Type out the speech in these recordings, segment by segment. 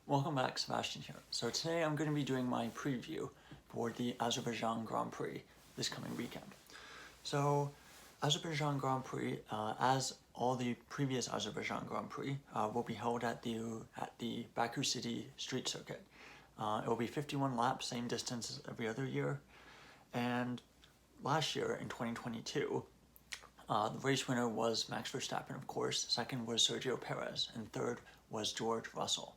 Welcome back, Sebastian here. So today I'm going to be doing my preview for the Azerbaijan Grand Prix this coming weekend. So Azerbaijan Grand Prix, as all the previous Azerbaijan Grand Prix, will be held at the Baku City street circuit. It will be 51 laps, same distance as every other year. And last year in 2022, the race winner was Max Verstappen, of course. Second was Sergio Perez, and third was George Russell.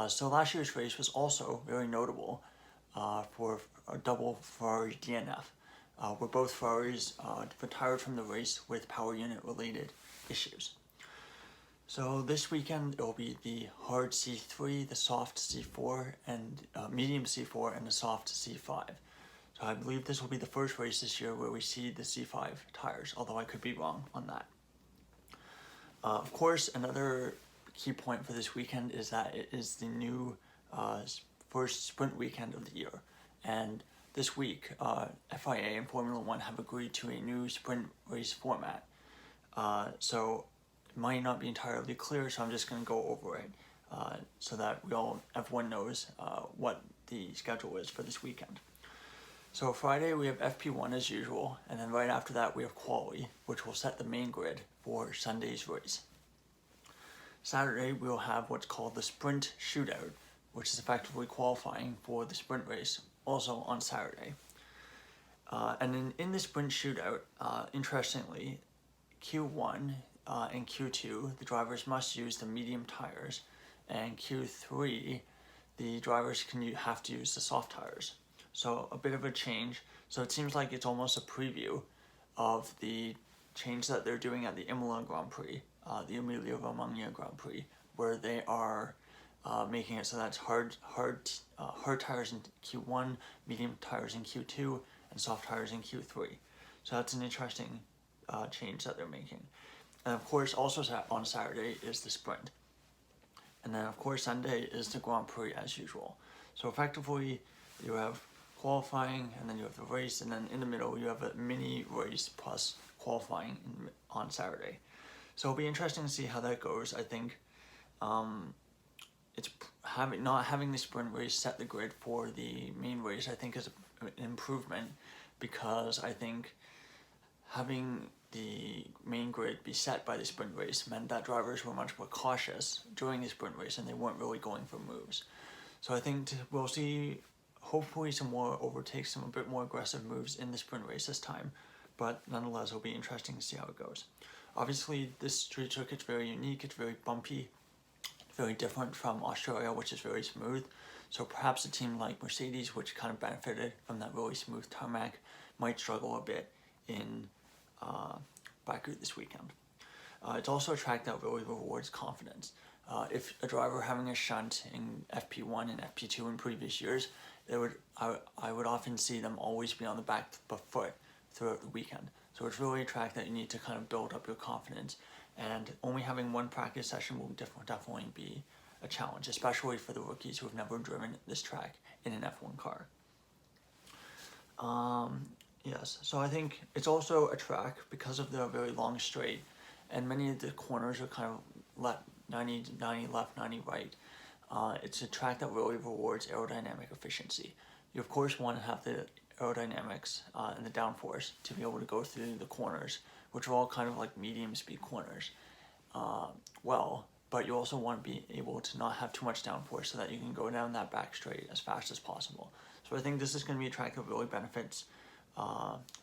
So last year's race was also very notable for a double Ferrari DNF, where both Ferraris retired from the race with power unit related issues. So this weekend it will be the hard C3, the soft C4, and medium C4, and the soft C5. So I believe this will be the first race this year where we see the C5 tires, although I could be wrong on that. Of course, another key point for this weekend is that it is the new first sprint weekend of the year, and this week FIA and Formula One have agreed to a new sprint race format, so it might not be entirely clear, so I'm just going to go over it so that everyone knows what the schedule is for this weekend. So Friday we have FP1 as usual, and then right after that we have quali, which will set the main grid for Sunday's race. Saturday we'll have what's called the sprint shootout, which is effectively qualifying for the sprint race, also on Saturday. And in the sprint shootout, interestingly, Q1 and Q2, the drivers must use the medium tires, and Q3, the drivers have to use the soft tires. So a bit of a change. So it seems like it's almost a preview of the change that they're doing at the Imola Grand Prix, the Emilia-Romagna Grand Prix, where they are making it so that's hard tires in Q1, medium tires in Q2, and soft tires in Q3. So that's an interesting change that they're making. And of course, also on Saturday is the sprint. And then of course Sunday is the Grand Prix as usual. So effectively you have qualifying, and then you have the race, and then in the middle you have a mini race plus qualifying on Saturday. So it'll be interesting to see how that goes. I think it's not having the sprint race set the grid for the main race, I think, is an improvement, because I think having the main grid be set by the sprint race meant that drivers were much more cautious during the sprint race and they weren't really going for moves. So I think we'll see hopefully some more overtakes, some a bit more aggressive moves in the sprint race this time, but nonetheless it'll be interesting to see how it goes. Obviously this street circuit's very unique, it's very bumpy, very different from Australia, which is very smooth. So perhaps a team like Mercedes, which kind of benefited from that really smooth tarmac, might struggle a bit in Baku this weekend. It's also a track that really rewards confidence. If a driver having a shunt in FP1 and FP2 in previous years, I would often see them always be on the back foot throughout the weekend. So it's really a track that you need to kind of build up your confidence, and only having one practice session will definitely be a challenge, especially for the rookies who have never driven this track in an F1 car. Yes, so I think it's also a track, because of the very long straight, and many of the corners are kind of 90 left, 90 right. It's a track that really rewards aerodynamic efficiency. You of course want to have the aerodynamics and the downforce to be able to go through the corners, which are all kind of like medium speed corners, but you also want to be able to not have too much downforce so that you can go down that back straight as fast as possible. So I think this is going to be a track that really benefits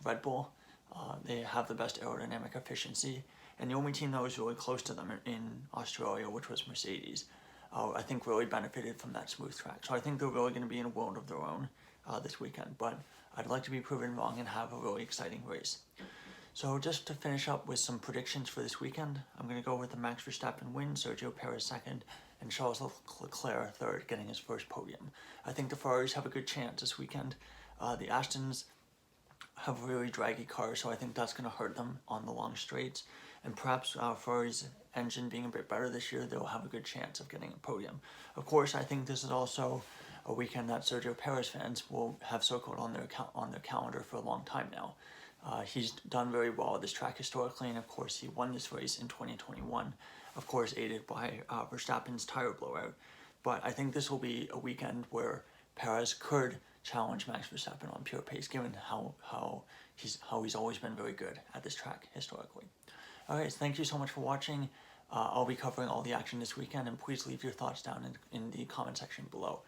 Red Bull. They have the best aerodynamic efficiency, and the only team that was really close to them in Australia, which was Mercedes, I think really benefited from that smooth track. So I think they're really going to be in a world of their own this weekend, but I'd like to be proven wrong and have a really exciting race. So just to finish up with some predictions for this weekend, I'm going to go with the Max Verstappen win, Sergio Perez second, and Charles Leclerc third, getting his first podium. I think the Ferraris have a good chance this weekend. The Astons have really draggy cars, so I think that's going to hurt them on the long straights. And perhaps Ferrari's engine being a bit better this year, they'll have a good chance of getting a podium. Of course, I think this is also a weekend that Sergio Perez fans will have circled on their calendar for a long time now. He's done very well at this track historically, and of course he won this race in 2021, of course aided by Verstappen's tire blowout. But I think this will be a weekend where Perez could challenge Max Verstappen on pure pace, given how he's always been very good at this track historically. Alright, so thank you so much for watching. I'll be covering all the action this weekend, and please leave your thoughts down in the comment section below.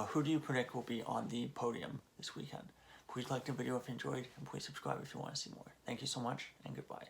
Who do you predict will be on the podium this weekend? Please like the video if you enjoyed, and please subscribe if you want to see more. Thank you so much, and goodbye.